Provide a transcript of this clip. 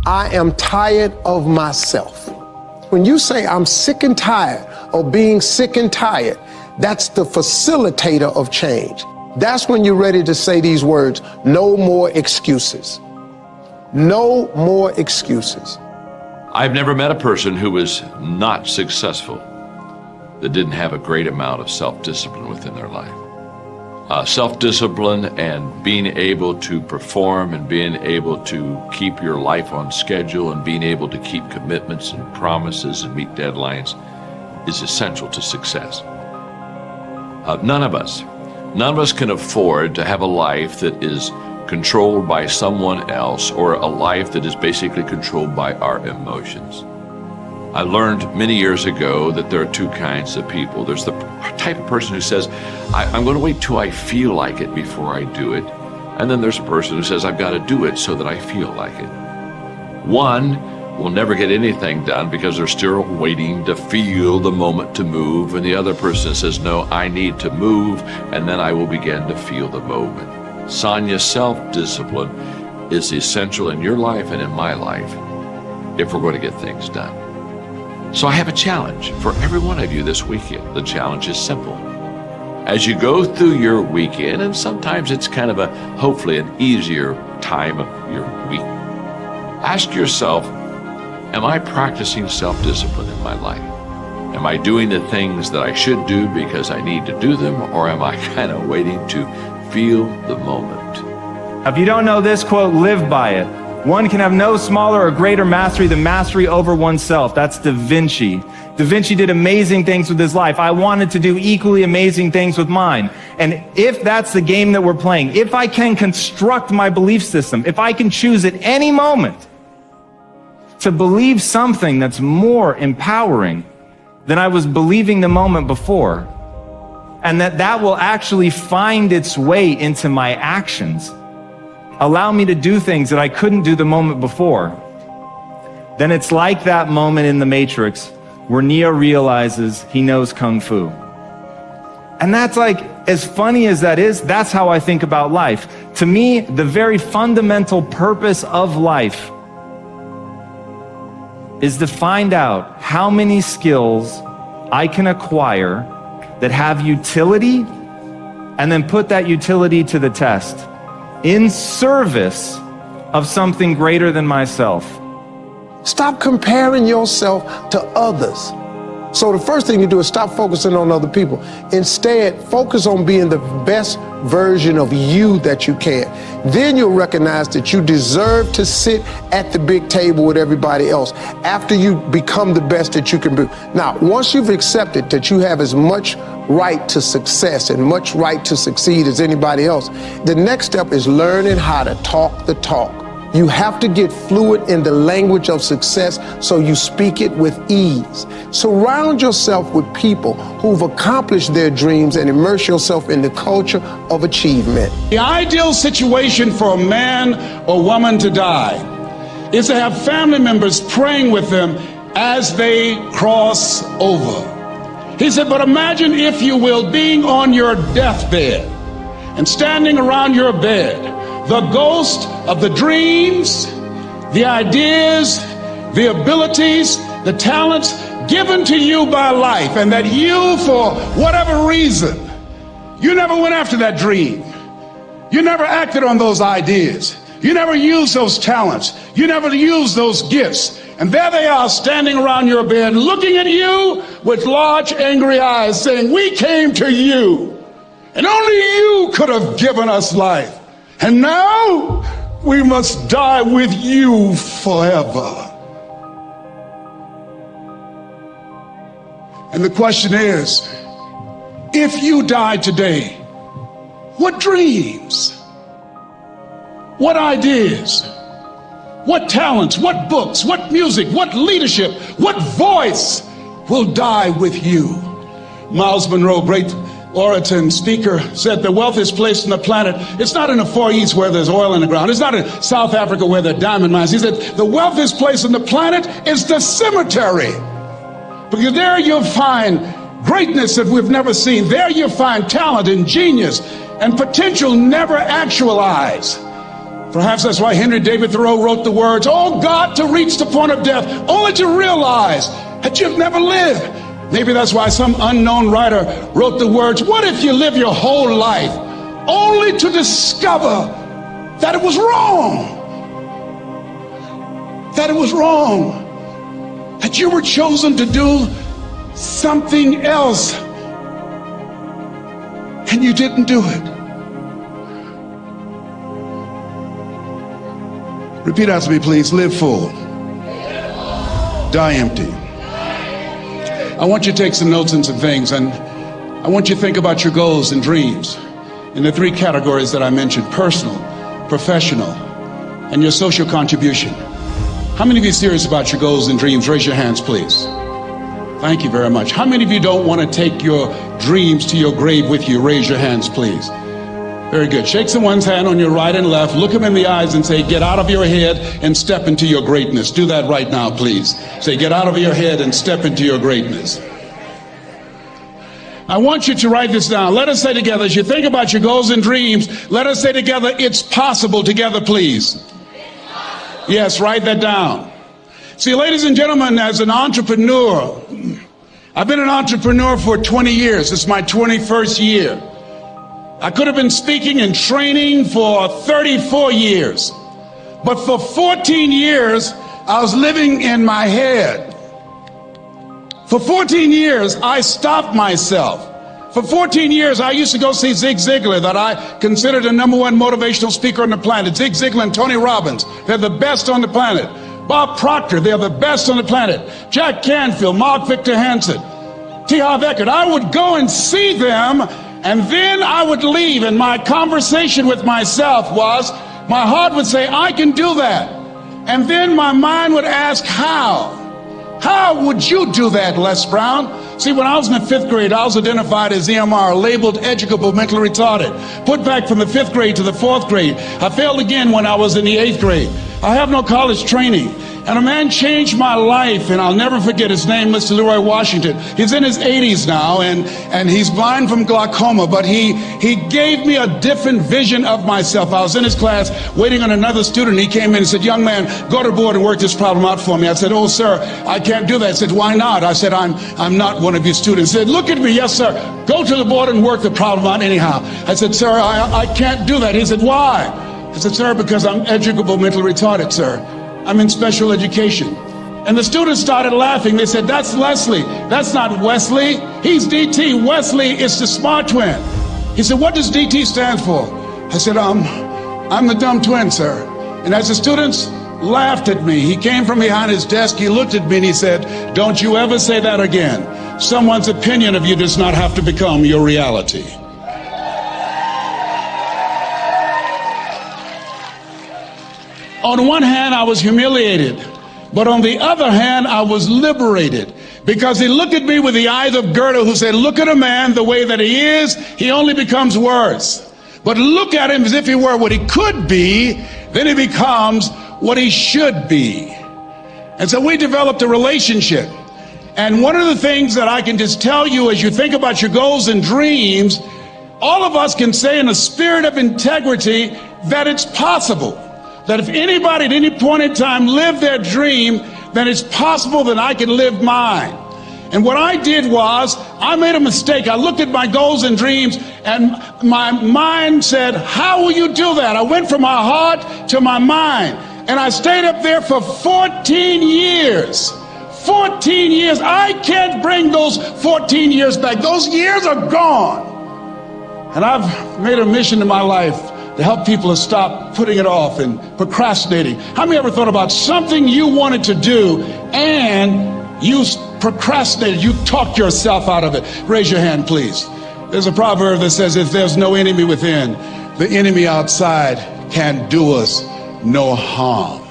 I am tired of myself. When you say I'm sick and tired of being sick and tired, that's the facilitator of change. That's when you're ready to say these words, no more excuses. No more excuses. I've never met a person who was not successful that didn't have a great amount of self-discipline within their life. Self-discipline and being able to perform and being able to keep your life on schedule and being able to keep commitments and promises and meet deadlines is essential to success. None of us can afford to have a life that is controlled by someone else or a life that is basically controlled by our emotions. I learned many years ago that there are two kinds of people. There's the type of person who says, I'm going to wait till I feel like it before I do it. And then there's a person who says, I've got to do it so that I feel like it. One will never get anything done because they're still waiting to feel the moment to move. And the other person says, no, I need to move, and then I will begin to feel the moment. Sonia, self-discipline is essential in your life and in my life if we're going to get things done. So I have a challenge for every one of you this weekend. The challenge is simple. As you go through your weekend, and sometimes it's kind of hopefully an easier time of your week, ask yourself, am I practicing self-discipline in my life? Am I doing the things that I should do because I need to do them, or am I kind of waiting to feel the moment? If you don't know this quote, live by it. One can have no smaller or greater mastery than mastery over oneself. That's Da Vinci. Da Vinci did amazing things with his life. I wanted to do equally amazing things with mine. And if that's the game that we're playing, if I can construct my belief system, if I can choose at any moment to believe something that's more empowering than I was believing the moment before, and that will actually find its way into my actions, allow me to do things that I couldn't do the moment before, then it's like that moment in the Matrix where Neo realizes he knows Kung Fu. And that's like, as funny as that is, that's how I think about life. To me, the very fundamental purpose of life is to find out how many skills I can acquire that have utility, and then put that utility to the test in service of something greater than myself. Stop comparing yourself to others. So the first thing you do is stop focusing on other people. Instead, focus on being the best version of you that you can. Then you'll recognize that you deserve to sit at the big table with everybody else after you become the best that you can be. Now, once you've accepted that you have as much right to success and much right to succeed as anybody else, the next step is learning how to talk the talk. You have to get fluent in the language of success so you speak it with ease. Surround yourself with people who've accomplished their dreams and immerse yourself in the culture of achievement. The ideal situation for a man or woman to die is to have family members praying with them as they cross over. He said, but imagine, if you will, being on your deathbed and standing around your bed, the ghost of the dreams, the ideas, the abilities, the talents given to you by life, and that you, for whatever reason, you never went after that dream. You never acted on those ideas. You never used those talents. You never used those gifts. And there they are standing around your bed looking at you with large angry eyes saying, we came to you and only you could have given us life. And now we must die with you forever. And the question is, if you died today, what dreams, what ideas, what talents, what books, what music, what leadership, what voice will die with you? Miles Monroe, great orator and speaker, said the wealthiest place on the planet, it's not in the Far East where there's oil in the ground. It's not in South Africa where there are diamond mines. He said the wealthiest place on the planet is the cemetery, because there you'll find greatness that we've never seen. There you'll find talent and genius and potential never actualized. Perhaps that's why Henry David Thoreau wrote the words, "Oh God, to reach the point of death, only to realize that you've never lived." Maybe that's why some unknown writer wrote the words, "What if you live your whole life only to discover that it was wrong? That it was wrong. That you were chosen to do something else and you didn't do it." Repeat after me, please. Live full. Die empty. I want you to take some notes and some things, and I want you to think about your goals and dreams in the three categories that I mentioned: personal, professional, and your social contribution. How many of you are serious about your goals and dreams? Raise your hands, please. Thank you very much. How many of you don't want to take your dreams to your grave with you? Raise your hands, please. Very good. Shake someone's hand on your right and left. Look them in the eyes and say, "Get out of your head and step into your greatness." Do that right now, please. Say, "Get out of your head and step into your greatness." I want you to write this down. Let us say together, as you think about your goals and dreams, let us say together, "It's possible." Together, please. Yes, write that down. See, ladies and gentlemen, as an entrepreneur, I've been an entrepreneur for 20 years. It's my 21st year. I could have been speaking and training for 34 years. But for 14 years, I was living in my head. For 14 years, I stopped myself. For 14 years, I used to go see Zig Ziglar, that I considered the #1 motivational speaker on the planet. Zig Ziglar and Tony Robbins, they're the best on the planet. Bob Proctor, they're the best on the planet. Jack Canfield, Mark Victor Hansen, T. Harv Eker. I would go and see them, and then I would leave, and my conversation with myself was, my heart would say, "I can do that." And then my mind would ask, how? How would you do that, Les Brown? See, when I was in the 5th grade, I was identified as EMR, labeled educable mentally retarded, put back from the 5th grade to the 4th grade. I failed again when I was in the 8th grade. I have no college training. And a man changed my life, and I'll never forget his name, Mr. Leroy Washington. He's in his 80s now, and he's blind from glaucoma, but he gave me a different vision of myself. I was in his class waiting on another student. He came in and said, "Young man, go to the board and work this problem out for me." I said, "Oh, sir, I can't do that." I said, "Why not?" I said, I'm not one of your students." He said, "Look at me." "Yes, sir. Go to the board and work the problem out anyhow." I said, "Sir, I can't do that." He said, "Why?" I said, "Sir, because I'm educable mentally retarded, sir. I'm in special education." And the students started laughing. They said, "That's Leslie. That's not Wesley. He's DT. Wesley is the smart twin." He said, "What does DT stand for?" I said, I'm the dumb twin, sir." And as the students laughed at me, he came from behind his desk, he looked at me and he said, "Don't you ever say that again. Someone's opinion of you does not have to become your reality." On one hand, I was humiliated, but on the other hand, I was liberated, because he looked at me with the eyes of Goethe, who said, "Look at a man the way that he is, he only becomes worse. But look at him as if he were what he could be, then he becomes what he should be." And so we developed a relationship. And one of the things that I can just tell you as you think about your goals and dreams, all of us can say in a spirit of integrity that it's possible. That if anybody at any point in time lived their dream, then it's possible that I can live mine. And what I did was, I made a mistake. I looked at my goals and dreams, and my mind said, "How will you do that?" I went from my heart to my mind, and I stayed up there for 14 years. 14 years. I can't bring those 14 years back. Those years are gone. And I've made a mission in my life to help people to stop putting it off and procrastinating. How many ever thought about something you wanted to do and you procrastinated, you talked yourself out of it? Raise your hand, please. There's a proverb that says, if there's no enemy within, the enemy outside can do us no harm.